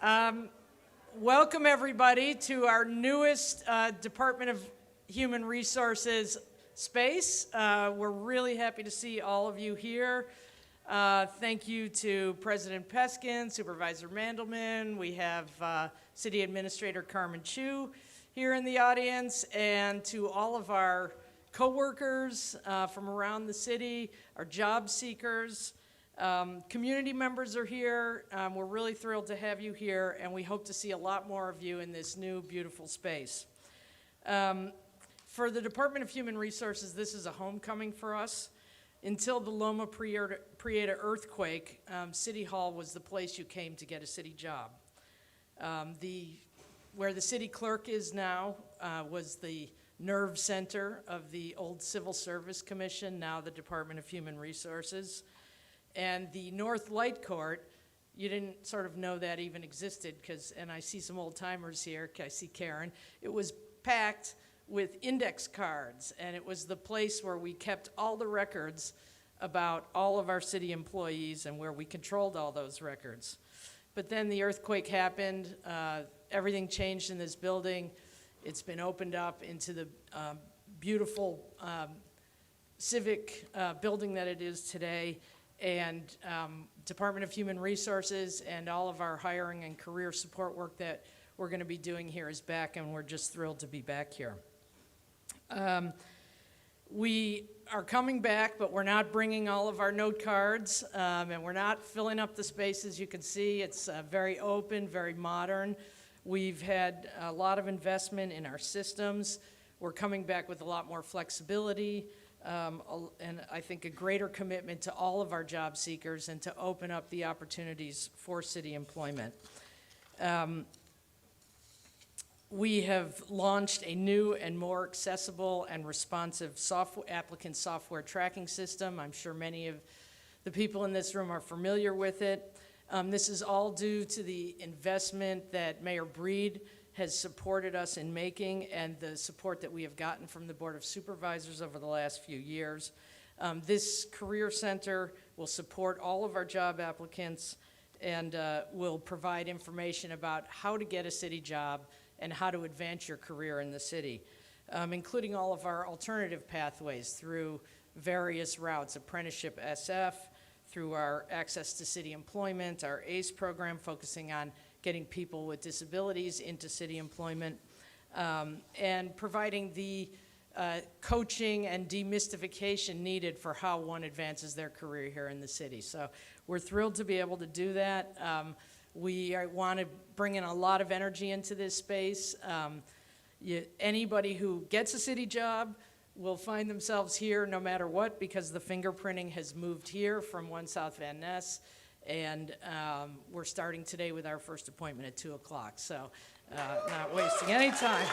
Welcome everybody to our newest Department of Human Resources space. We're really happy to see all of you here. Thank you to President Peskin, Supervisor Mandelman. We have City Administrator Carmen Chu here in the audience, and to all of our co-workers from around the city, our job seekers. Community members are here. We're really thrilled to have you here, and we hope to see a lot more of you in this new, beautiful space. For the Department of Human Resources, this is a homecoming for us. Until the Loma Prieta earthquake, City Hall was the place you came to get a city job. Where the city clerk is now was the nerve center of the old Civil Service Commission, now the Department of Human Resources. And the North Light Court, you didn't sort of know that even existed, and I see some old timers here, I see Karen. It was packed with index cards, and it was the place where we kept all the records about all of our city employees and where we controlled all those records. But then the earthquake happened, everything changed in this building. It's been opened up into the beautiful civic building that it is today. And Department of Human Resources and all of our hiring and career support work that we're going to be doing here is back, and we're just thrilled to be back here. We are coming back, but we're not bringing all of our note cards, and we're not filling up the spaces. You can see it's very open, very modern. We've had a lot of investment in our systems. We're coming back with a lot more flexibility. And I think a greater commitment to all of our job seekers and to open up the opportunities for city employment. We have launched a new and more accessible and responsive applicant software tracking system. I'm sure many of the people in this room are familiar with it. This is all due to the investment that Mayor Breed has supported us in making, and the support that we have gotten from the Board of Supervisors over the last few years. This Career Center will support all of our job applicants and will provide information about how to get a city job and how to advance your career in the city, including all of our alternative pathways through various routes, apprenticeship SF, through our access to city employment, our ACE program focusing on getting people with disabilities into city employment, and providing the coaching and demystification needed for how one advances their career here in the city. So we're thrilled to be able to do that. We want to bring in a lot of energy into this space. Anybody who gets a city job will find themselves here no matter what, because the fingerprinting has moved here from 1 South Van Ness. And we're starting today with our first appointment at 2 o'clock, so not wasting any time.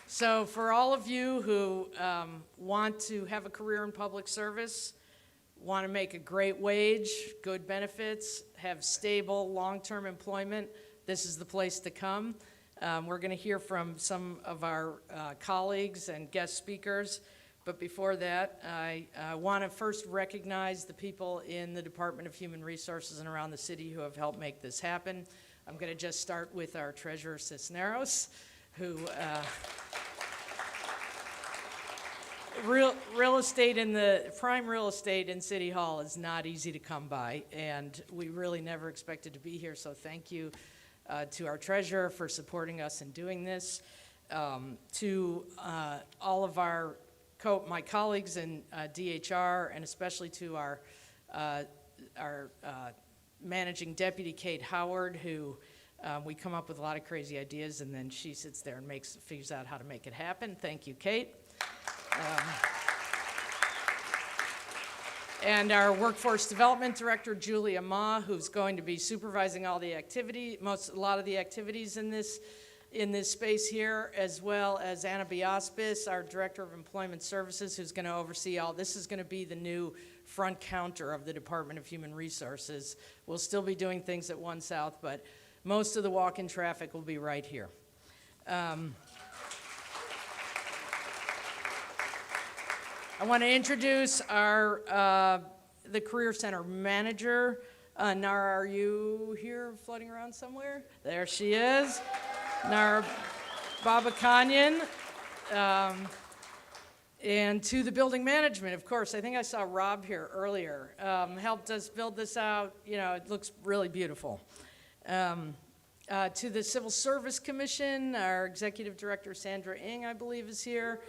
So for all of you who want to have a career in public service, want to make a great wage, good benefits, have stable long-term employment, this is the place to come. We're going to hear from some of our colleagues and guest speakers. But before that, I want to first recognize the people in the Department of Human Resources and around the city who have helped make this happen. I'm going to just start with our treasurer, Cisneros, who real estate in the prime real estate in City Hall is not easy to come by, and we really never expected to be here. So thank you to our treasurer for supporting us in doing this. To all of my colleagues in DHR, and especially to our managing deputy, Kate Howard, who we come up with a lot of crazy ideas, and then she sits there and figures out how to make it happen. Thank you, Kate. And our workforce development director, Julia Ma, who's going to be supervising all the a lot of the activities in this space here, as well as Anna Biaspis, our Director of Employment Services, who's going to oversee all. This is going to be the new front counter of the Department of Human Resources. We'll still be doing things at 1 South, but most of the walk-in traffic will be right here. I want to introduce our the Career Center manager. Nara, are you here floating around somewhere? There she is. Nara Babakanyan. And to the building management, of course. I think I saw Rob here earlier. Helped us build this out. You know, it looks really beautiful. To the Civil Service Commission, our Executive Director, Sandra Ng, I believe, is here.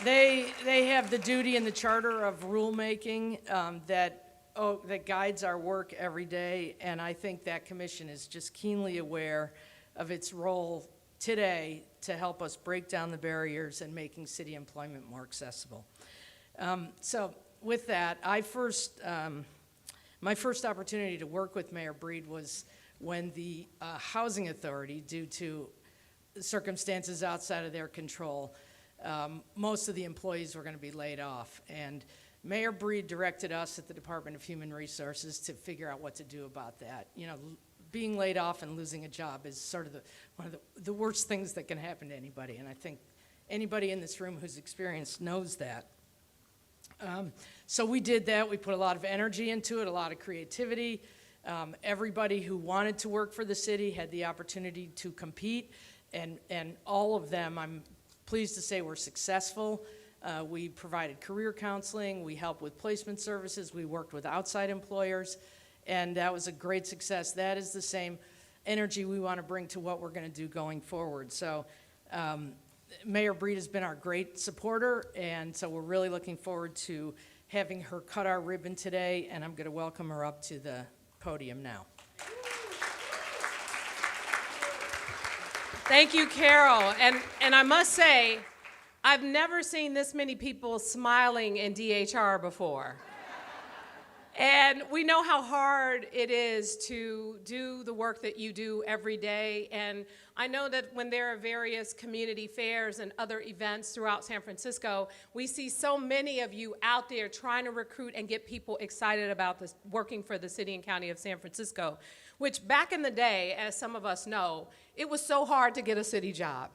They have the duty and the charter of rulemaking that guides our work every day, and I think that commission is just keenly aware of its role today to help us break down the barriers and making city employment more accessible. So with that, my first opportunity to work with Mayor Breed was when the Housing Authority, due to circumstances outside of their control, most of the employees were going to be laid off. And Mayor Breed directed us at the Department of Human Resources to figure out what to do about that. You know, being laid off and losing a job is sort of one of the worst things that can happen to anybody. And I think anybody in this room who's experienced knows that. So we did that. We put a lot of energy into it, a lot of creativity. Everybody who wanted to work for the city had the opportunity to compete, and all of them, I'm pleased to say, were successful. We provided career counseling, we helped with placement services, we worked with outside employers, and that was a great success. That is the same energy we want to bring to what we're going to do going forward. So Mayor Breed has been our great supporter, and so we're really looking forward to having her cut our ribbon today, and I'm going to welcome her up to the podium now. Thank you, Carol. And I must say, I've never seen this many people smiling in DHR before. And we know how hard it is to do the work that you do every day. And I know that when there are various community fairs and other events throughout San Francisco, we see so many of you out there trying to recruit and get people excited about this, working for the city and county of San Francisco, which back in the day, as some of us know, it was so hard to get a city job.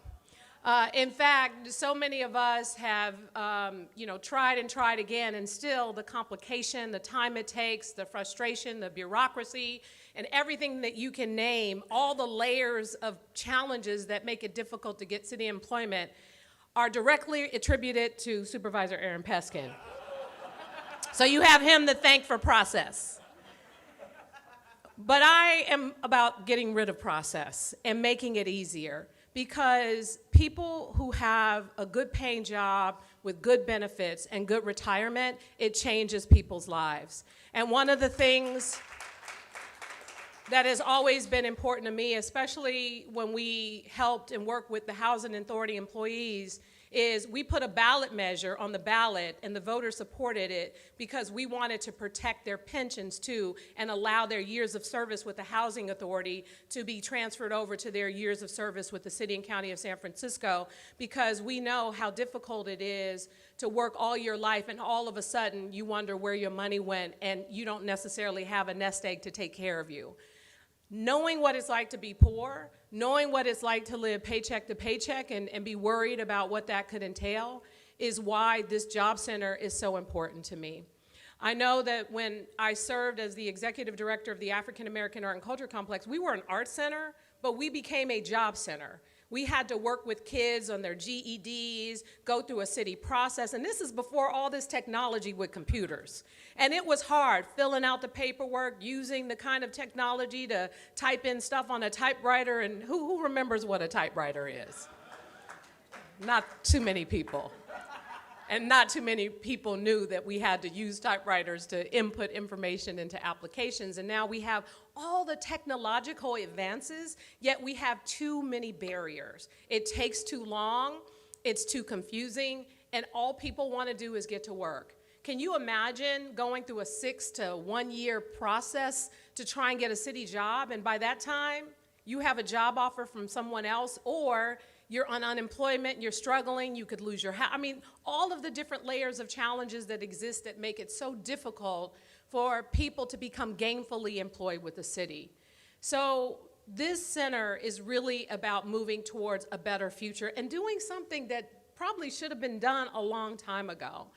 In fact, so many of us have, tried and tried again, and still the complication, the time it takes, the frustration, the bureaucracy, and everything that you can name, all the layers of challenges that make it difficult to get city employment are directly attributed to Supervisor Aaron Peskin. So you have him to thank for process. But I am about getting rid of process and making it easier, because people who have a good paying job with good benefits and good retirement, it changes people's lives. And one of the things that has always been important to me, especially when we helped and worked with the Housing Authority employees, is we put a ballot measure on the ballot, and the voters supported it because we wanted to protect their pensions too and allow their years of service with the Housing Authority to be transferred over to their years of service with the city and county of San Francisco, because we know how difficult it is to work all your life and all of a sudden you wonder where your money went and you don't necessarily have a nest egg to take care of you. Knowing what it's like to be poor, knowing what it's like to live paycheck to paycheck and be worried about what that could entail is why this job center is so important to me. I know that when I served as the executive director of the African American Art and Culture Complex, we were an art center, but we became a job center. We had to work with kids on their GEDs, go through a city process, and this is before all this technology with computers. And it was hard, filling out the paperwork, using the kind of technology to type in stuff on a typewriter, and who remembers what a typewriter is? Not too many people. And not too many people knew that we had to use typewriters to input information into applications. And now we have all the technological advances, yet we have too many barriers. It takes too long, it's too confusing, and all people want to do is get to work. Can you imagine going through a 6 to 1 year process to try and get a city job, and by that time, you have a job offer from someone else, or you're on unemployment, you're struggling, you could lose your house. I mean, all of the different layers of challenges that exist that make it so difficult for people to become gainfully employed with the city. So this center is really about moving towards a better future and doing something that probably should have been done a long time ago.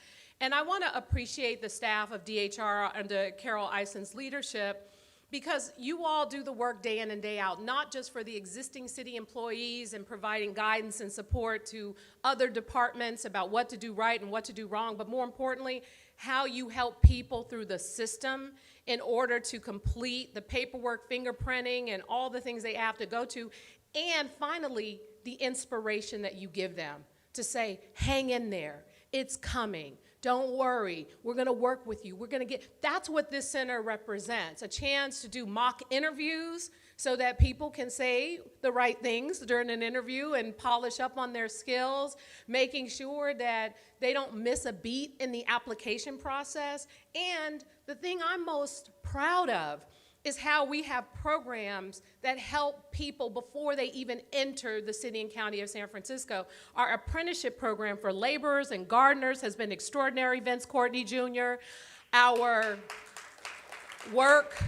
And I want to appreciate the staff of DHR under Carol Isen's leadership, because you all do the work day in and day out, not just for the existing city employees and providing guidance and support to other departments about what to do right and what to do wrong, but more importantly, how you help people through the system in order to complete the paperwork, fingerprinting, and all the things they have to go to. And finally, the inspiration that you give them to say, hang in there, it's coming. Don't worry, we're gonna work with you. We're gonna get, that's what this center represents, a chance to do mock interviews so that people can say the right things during an interview and polish up on their skills, making sure that they don't miss a beat in the application process. And the thing I'm most proud of is how we have programs that help people before they even enter the city and county of San Francisco. Our apprenticeship program for laborers and gardeners has been extraordinary. Vince Courtney Jr., our work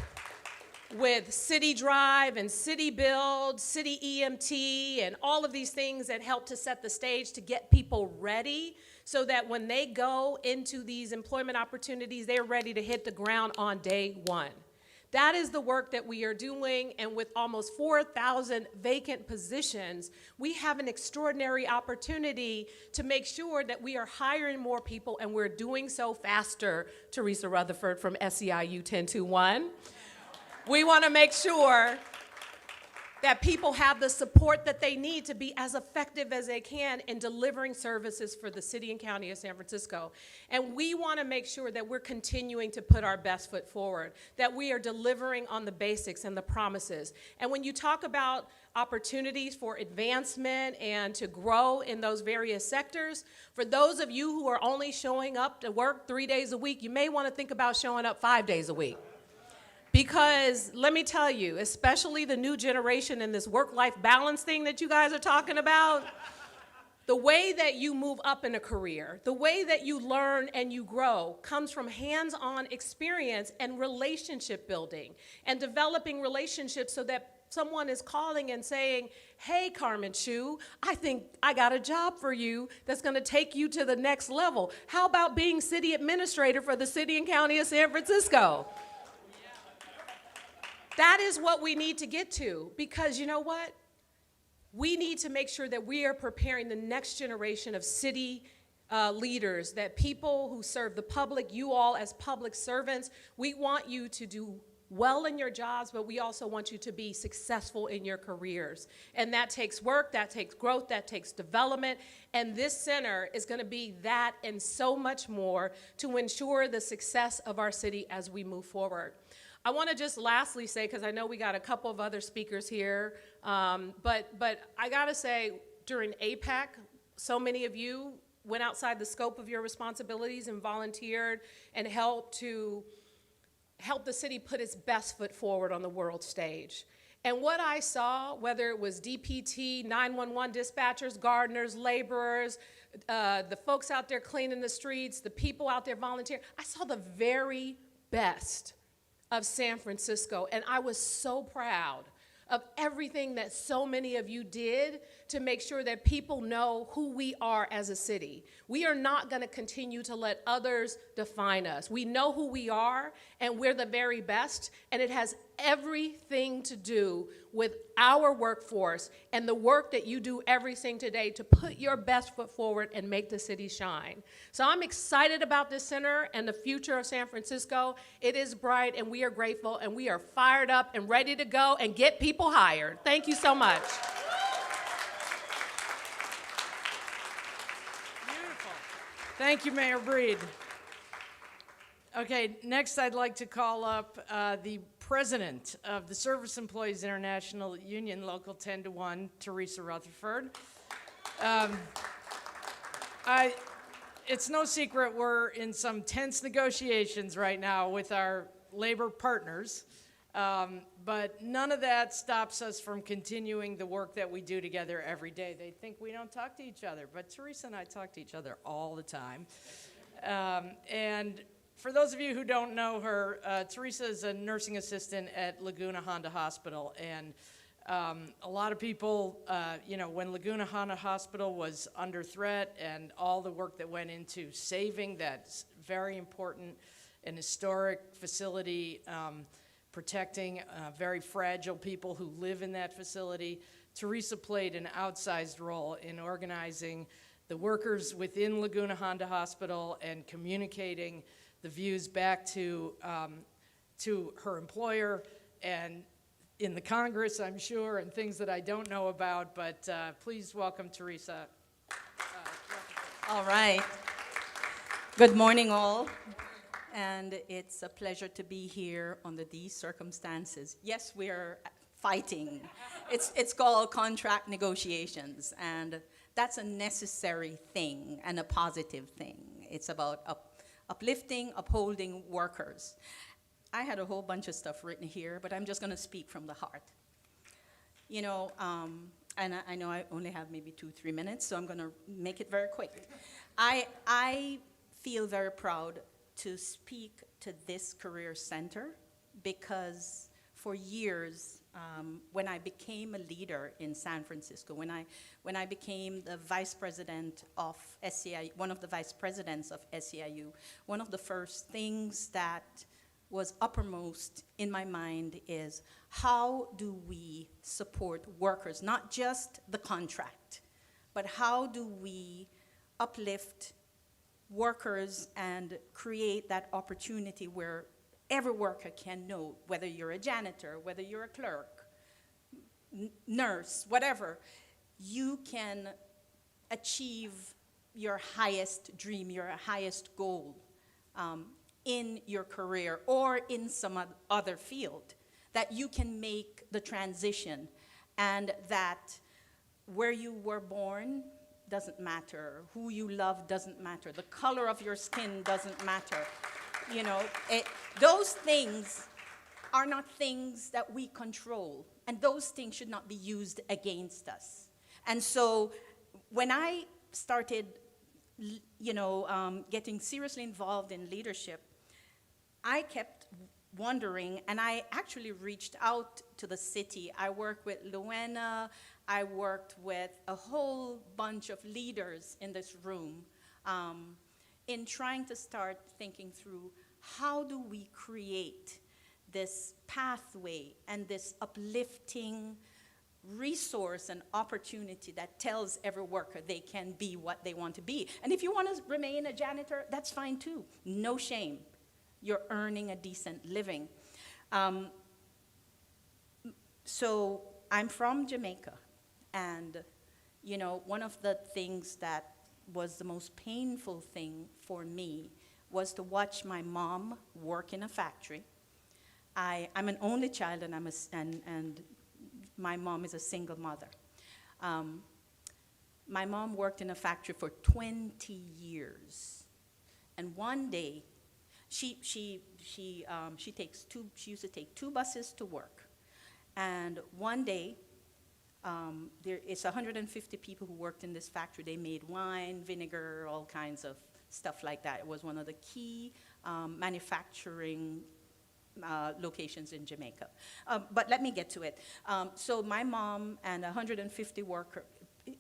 with City Drive and City Build, City EMT, and all of these things that help to set the stage to get people ready so that when they go into these employment opportunities, they're ready to hit the ground on day one. That is the work that we are doing, and with almost 4,000 vacant positions, we have an extraordinary opportunity to make sure that we are hiring more people, and we're doing so faster. Teresa Rutherford from SEIU 1021. We want to make sure that people have the support that they need to be as effective as they can in delivering services for the city and county of San Francisco. And we want to make sure that we're continuing to put our best foot forward, that we are delivering on the basics and the promises. And when you talk about opportunities for advancement and to grow in those various sectors, for those of you who are only showing up to work 3 days a week, you may want to think about showing up 5 days a week. Because let me tell you, especially the new generation and this work-life balance thing that you guys are talking about, the way that you move up in a career, the way that you learn and you grow comes from hands-on experience and relationship building and developing relationships so that someone is calling and saying, hey, Carmen Chu, I think I got a job for you that's gonna take you to the next level. How about being city administrator for the city and county of San Francisco? That is what we need to get to, because you know what? We need to make sure that we are preparing the next generation of city leaders, that people who serve the public, you all as public servants, we want you to do well in your jobs, but we also want you to be successful in your careers. And that takes work, that takes growth, that takes development, and this center is gonna be that and so much more to ensure the success of our city as we move forward. I want to just lastly say, because I know we got a couple of other speakers here, but I got to say, during APEC, so many of you went outside the scope of your responsibilities and volunteered and helped to help the city put its best foot forward on the world stage. And what I saw, whether it was DPT, 911 dispatchers, gardeners, laborers, the folks out there cleaning the streets, the people out there volunteering, I saw the very best of San Francisco, and I was so proud of everything that so many of you did to make sure that people know who we are as a city. We are not going to continue to let others define us. We know who we are, and we're the very best, and it has everything to do with our workforce and the work that you do every single day to put your best foot forward and make the city shine. So I'm excited about this center and the future of San Francisco. It is bright, and we are grateful, and we are fired up and ready to go and get people hired. Thank you so much. Beautiful. Thank you, Mayor Breed. Okay, next I'd like to call up the president of the Service Employees International Union, Local 10-1, Teresa Rutherford. It's no secret we're in some tense negotiations right now with our labor partners, but none of that stops us from continuing the work that we do together every day. They think we don't talk to each other, but Teresa and I talk to each other all the time. And for those of you who don't know her, Teresa is a nursing assistant at Laguna Honda Hospital, and A lot of people, when Laguna Honda Hospital was under threat and all the work that went into saving that very important and historic facility, protecting very fragile people who live in that facility, Teresa played an outsized role in organizing the workers within Laguna Honda Hospital and communicating the views back to her employer and in the Congress, I'm sure, and things that I don't know about, but please welcome Teresa. All right. Good morning, all. And it's a pleasure to be here under these circumstances. Yes, we're fighting. It's called contract negotiations, and that's a necessary thing and a positive thing. It's about uplifting, upholding workers. I had a whole bunch of stuff written here, but I'm just going to speak from the heart. And I know I only have maybe 2-3 minutes, so I'm going to make it very quick. I feel very proud to speak to this career center because for years, when I became a leader in San Francisco, when I became the vice president of SCIU, one of the vice presidents of SCIU, one of the first things that was uppermost in my mind is how do we support workers, not just the contract, but how do we uplift workers and create that opportunity where every worker can know, whether you're a janitor, whether you're a clerk, nurse, whatever, you can achieve your highest dream, your highest goal in your career or in some other field, that you can make the transition, and that where you were born doesn't matter, who you love doesn't matter, the color of your skin doesn't matter. Those things are not things that we control, and those things should not be used against us. And so when I started, getting seriously involved in leadership, I kept wondering, and I actually reached out to the city. I worked with Luena, I worked with a whole bunch of leaders in this room in trying to start thinking through how do we create this pathway and this uplifting resource and opportunity that tells every worker they can be what they want to be. And if you want to remain a janitor, that's fine too. No shame. You're earning a decent living. So I'm from Jamaica, and one of the things that was the most painful thing for me was to watch my mom work in a factory. I'm an only child, and and my mom is a single mother. My mom worked in a factory for 20 years, and one day, she used to take 2 buses to work. And one day, there is 150 people who worked in this factory. They made wine, vinegar, all kinds of stuff like that. It was one of the key manufacturing locations in Jamaica. But let me get to it. So my mom and 150 workers,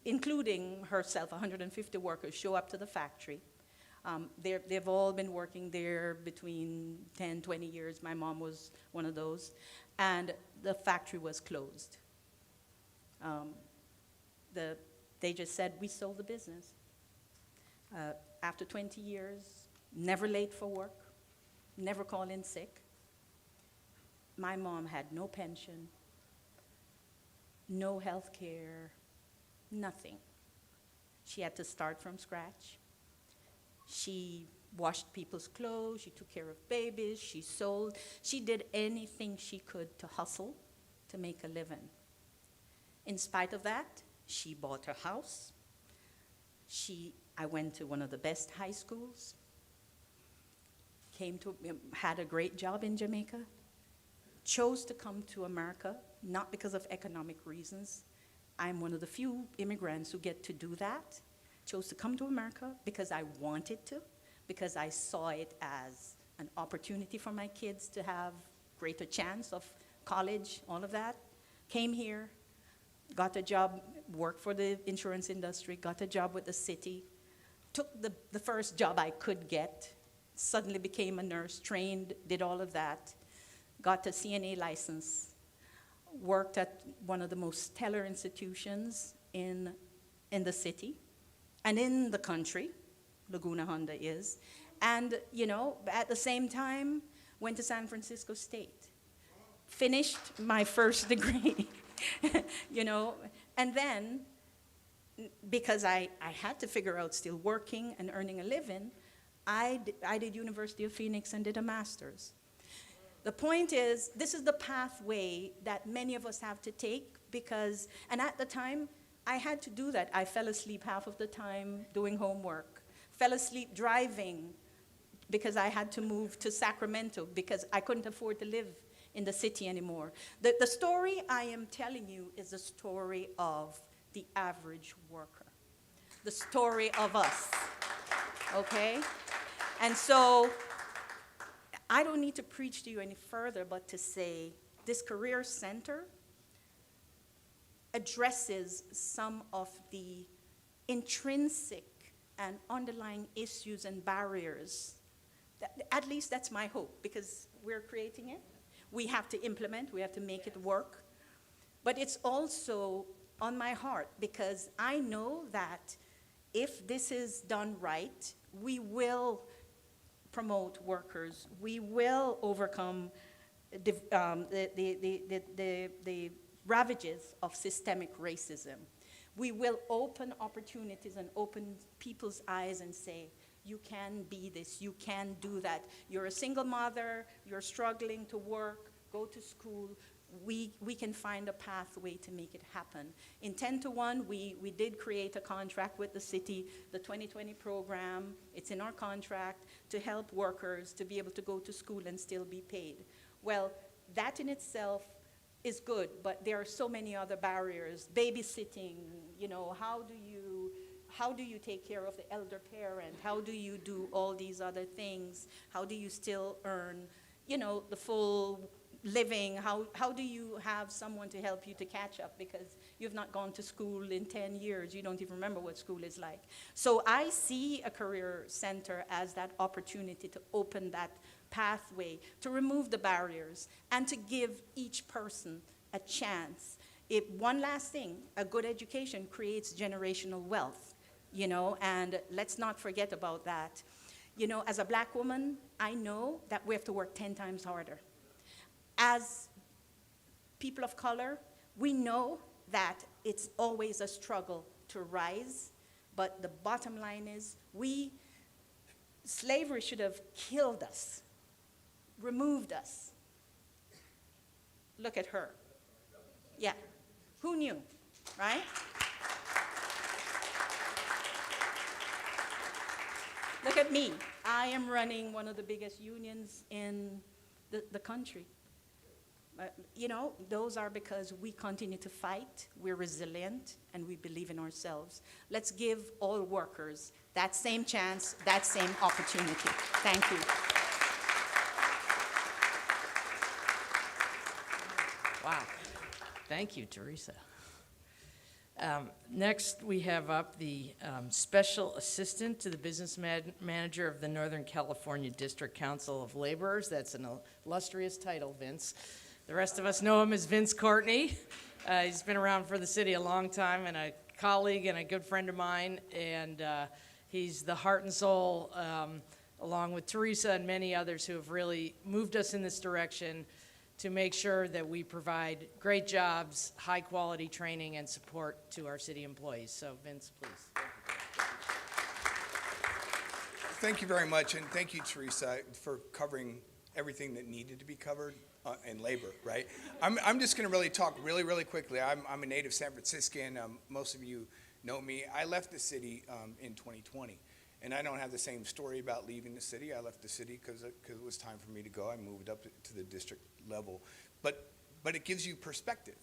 including herself, 150 workers show up to the factory. They've all been working there between 10, 20 years. My mom was one of those. And the factory was closed. They just said, we sold the business. After 20 years, never late for work, never call in sick. My mom had no pension, no health care, nothing. She had to start from scratch. She washed people's clothes, she took care of babies, she sold. She did anything she could to hustle to make a living. In spite of that, she bought her house. I went to one of the best high schools, had a great job in Jamaica, chose to come to America, not because of economic reasons. I'm one of the few immigrants who get to do that. Chose to come to America because I wanted to, because I saw it as an opportunity for my kids to have greater chance of college, all of that. Came here, got a job, worked for the insurance industry, got a job with the city, took the first job I could get, suddenly became a nurse, trained, did all of that, got a CNA license, worked at one of the most stellar institutions in the city and in the country, Laguna Honda is, and, you know, at the same time, went to San Francisco State, finished my first degree, you know, and then, because I had to figure out still working and earning a living, I did University of Phoenix and did a master's. The point is, this is the pathway that many of us have to take because, and at the time, I had to do that. I fell asleep half of the time doing homework, fell asleep driving because I had to move to Sacramento because I couldn't afford to live in the city anymore. The story I am telling you is the story of the average worker, the story of us, okay? And so I don't need to preach to you any further, but to say this career center addresses some of the intrinsic and underlying issues and barriers. At least that's my hope, because we're creating it. We have to implement, we have to make it work. But it's also on my heart, because I know that if this is done right, we will promote workers. We will overcome the ravages of systemic racism. We will open opportunities and open people's eyes and say, you can be this, you can do that. You're a single mother, you're struggling to work, go to school. We can find a pathway to make it happen. In 10 to 1, we did create a contract with the city, the 2020 program. It's in our contract to help workers to be able to go to school and still be paid. Well, that in itself is good, but there are so many other barriers. Babysitting, you know, how do you take care of the elder parent? How do you do all these other things? How do you still earn, you know, the full living? How do you have someone to help you to catch up because you've not gone to school in 10 years? You don't even remember what school is like. So I see a career center as that opportunity to open that pathway, to remove the barriers, and to give each person a chance. One last thing, a good education creates generational wealth, you know, and let's not forget about that. You know, as a black woman, I know that we have to work 10 times harder. As people of color, we know that it's always a struggle to rise, but the bottom line is slavery should have killed us, removed us. Look at her. Yeah, who knew, right? Look at me. I am running one of the biggest unions in the country. You know, those are because we continue to fight, we're resilient, and we believe in ourselves. Let's give all workers that same chance, that same opportunity. Thank you. Wow. Thank you, Teresa. Next, we have up the Special Assistant to the Business Manager of the Northern California District Council of Laborers. That's an illustrious title, Vince. The rest of us know him as Vince Courtney. He's been around for the city a long time and a colleague and a good friend of mine, and he's the heart and soul, along with Teresa and many others who have really moved us in this direction to make sure that we provide great jobs, high-quality training, and support to our city employees. So, Vince, please. Thank you very much, and thank you, Teresa, for covering everything that needed to be covered in labor, right? I'm just going to really talk really quickly. I'm a native San Franciscan. Most of you know me. I left the city in 2020, and I don't have the same story about leaving the city. I left the city because it was time for me to go. I moved up to the district level, but it gives you perspective,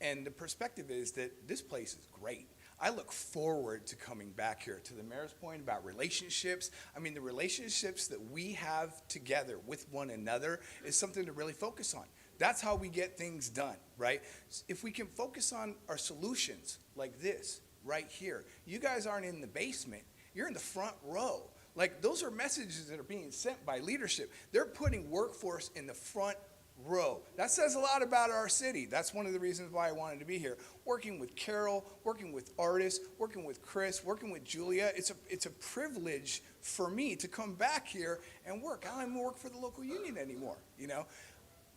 and the perspective is that this place is great. I look forward to coming back here. To the mayor's point about relationships, I mean, the relationships that we have together with one another is something to really focus on. That's how we get things done, right? If we can focus on our solutions like this right here, you guys aren't in the basement, you're in the front row. Like, those are messages that are being sent by leadership. They're putting workforce in the front row. That says a lot about our city. That's one of the reasons why I wanted to be here. Working with Carol, working with artists, working with Chris, working with Julia. It's a privilege for me to come back here and work. I don't even work for the local union anymore, you know.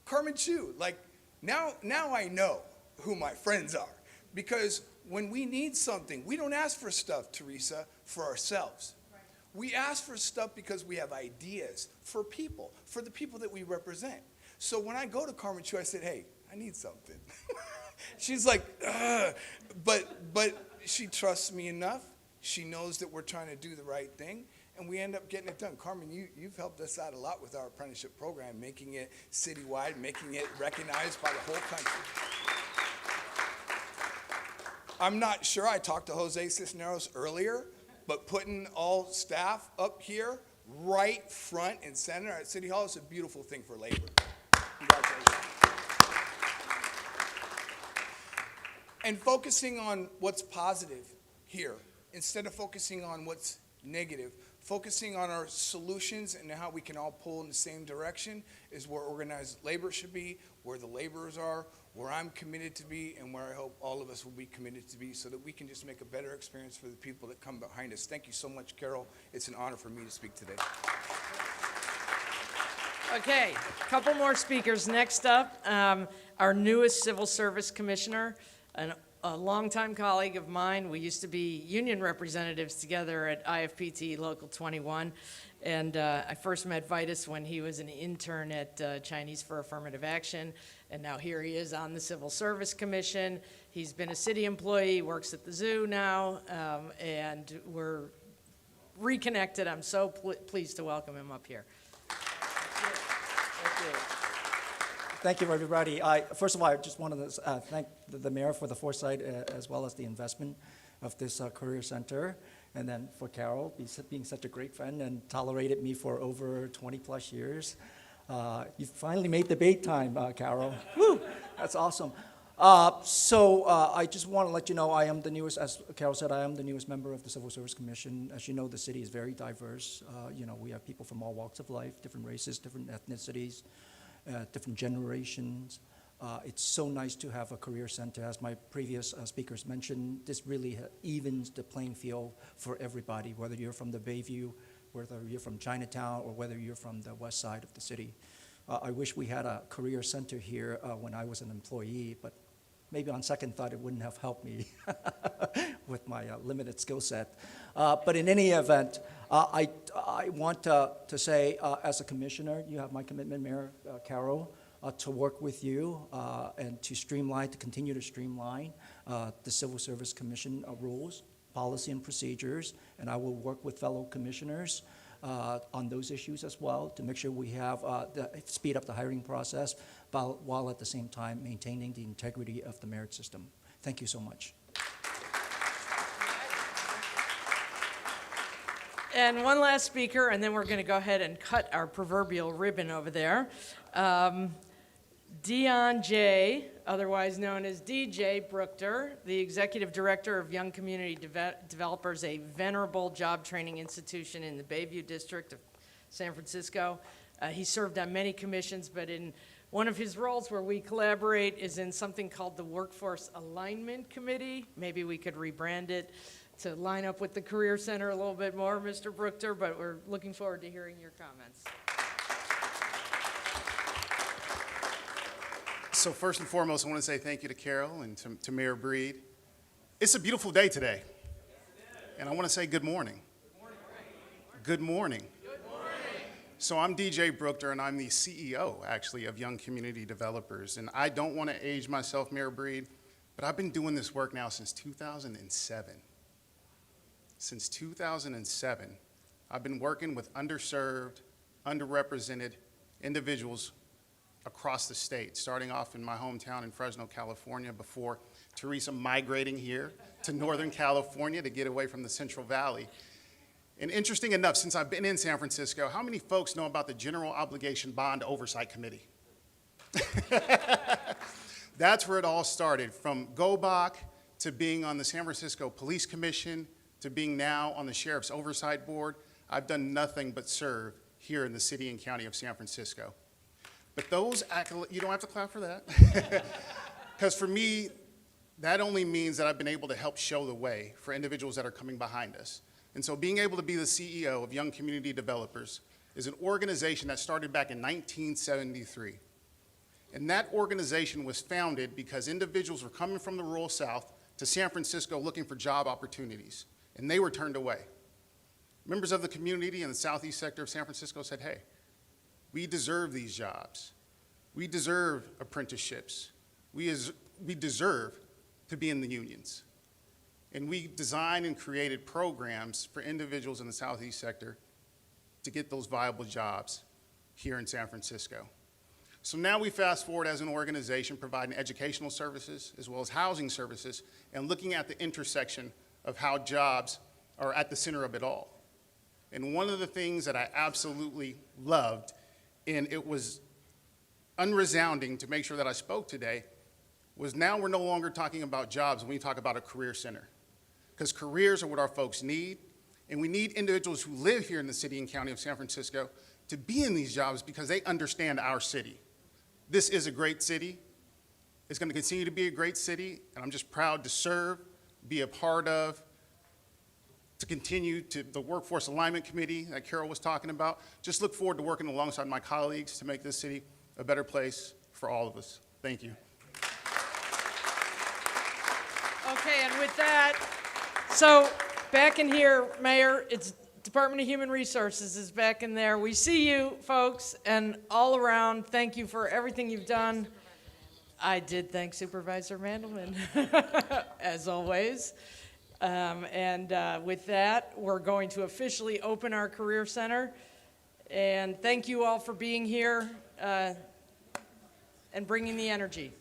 Carmen Chu, like, now I know who my friends are. Because when we need something, we don't ask for stuff, Teresa, for ourselves. Right. We ask for stuff because we have ideas for people, for the people that we represent. So when I go to Carmen Chu, I said, hey, I need something. She's like, ugh. But she trusts me enough. She knows that we're trying to do the right thing, and we end up getting it done. Carmen, you've helped us out a lot with our apprenticeship program, making it citywide, making it recognized by the whole country. I'm not sure, I talked to Jose Cisneros earlier, but putting all staff up here, right front and center at City Hall is a beautiful thing for labor. Congratulations. And focusing on what's positive here, instead of focusing on what's negative, focusing on our solutions and how we can all pull in the same direction is where organized labor should be, where the laborers are, where I'm committed to be, and where I hope all of us will be committed to be, so that we can just make a better experience for the people that come behind us. Thank you so much, Carol. It's an honor for me to speak today. Okay, a couple more speakers. Next up, our newest Civil Service Commissioner, a longtime colleague of mine. We used to be union representatives together at IFPT Local 21, and I first met Vitus when he was an intern at Chinese for Affirmative Action, and now here he is on the Civil Service Commission. He's been a city employee, works at the zoo now, and we're reconnected. I'm so pleased to welcome him up here. Thank you, everybody. First of all, I just wanted to thank the mayor for the foresight as well as the investment of this career center, and then for Carol being such a great friend and tolerated me for over 20 plus years. You finally made debate time, Carol. Woo, that's awesome. I just want to let you know I am the newest, as Carol said, I am the newest member of the Civil Service Commission. As you know, the city is very diverse. We have people from all walks of life, different races, different ethnicities, different generations. It's so nice to have a career center. As my previous speakers mentioned, this really evens the playing field for everybody, whether you're from the Bayview, whether you're from Chinatown, or whether you're from the west side of the city. I wish we had a career center here when I was an employee, but maybe on second thought, it wouldn't have helped me with my limited skill set. But in any event, I want to say, as a commissioner, you have my commitment, Mayor Carroll, to work with you and to continue to streamline the Civil Service Commission rules, policy, and procedures. And I will work with fellow commissioners on those issues as well to make sure we have speed up the hiring process while at the same time maintaining the integrity of the merit system. Thank you so much. And one last speaker, and then we're going to go ahead and cut our proverbial ribbon over there. Dion J., otherwise known as DJ Brookter, the Executive Director of Young Community Developers, a venerable job training institution in the Bayview District of San Francisco. He served on many commissions, but in one of his roles where we collaborate is in something called the Workforce Alignment Committee. Maybe we could rebrand it to line up with the Career Center a little bit more, Mr. Brookter, but we're looking forward to hearing your comments. So first and foremost, I want to say thank you to Carol and to Mayor Breed. It's a beautiful day today. And I want to say good morning. Good morning. Good morning. So I'm DJ Brookter, and I'm the CEO, actually, of Young Community Developers. And I don't want to age myself, Mayor Breed, but I've been doing this work now since 2007. Since 2007, I've been working with underserved, underrepresented individuals across the state, starting off in my hometown in Fresno, California, before Teresa migrating here to Northern California to get away from the Central Valley. And interesting enough, since I've been in San Francisco, how many folks know about the General Obligation Bond Oversight Committee? That's where it all started, from GOBOC to being on the San Francisco Police Commission to being now on the Sheriff's Oversight Board. I've done nothing but serve here in the city and county of San Francisco. But those accolades, you don't have to clap for that. Because for me, that only means that I've been able to help show the way for individuals that are coming behind us. And so being able to be the CEO of Young Community Developers is an organization that started back in 1973. And that organization was founded because individuals were coming from the rural South to San Francisco looking for job opportunities, and they were turned away. Members of the community in the southeast sector of San Francisco said, hey, we deserve these jobs. We deserve apprenticeships. We deserve to be in the unions. And we designed and created programs for individuals in the southeast sector to get those viable jobs here in San Francisco. So now we fast forward as an organization providing educational services as well as housing services and looking at the intersection of how jobs are at the center of it all. And one of the things that I absolutely loved, and it was unresounding to make sure that I spoke today, was now we're no longer talking about jobs when we talk about a career center. Because careers are what our folks need, and we need individuals who live here in the city and county of San Francisco to be in these jobs because they understand our city. This is a great city. It's going to continue to be a great city, and I'm just proud to serve, be a part of, to continue to the Workforce Alignment Committee that Carol was talking about. Just look forward to working alongside my colleagues to make this city a better place for all of us. Thank you. Okay, and with that, so back in here, Mayor, it's Department of Human Resources is back in there. We see you, folks, and all around, thank you for everything you've done. I did thank Supervisor Mandelman, as always. With that, we're going to officially open our Career Center. And thank you all for being here and bringing the energy.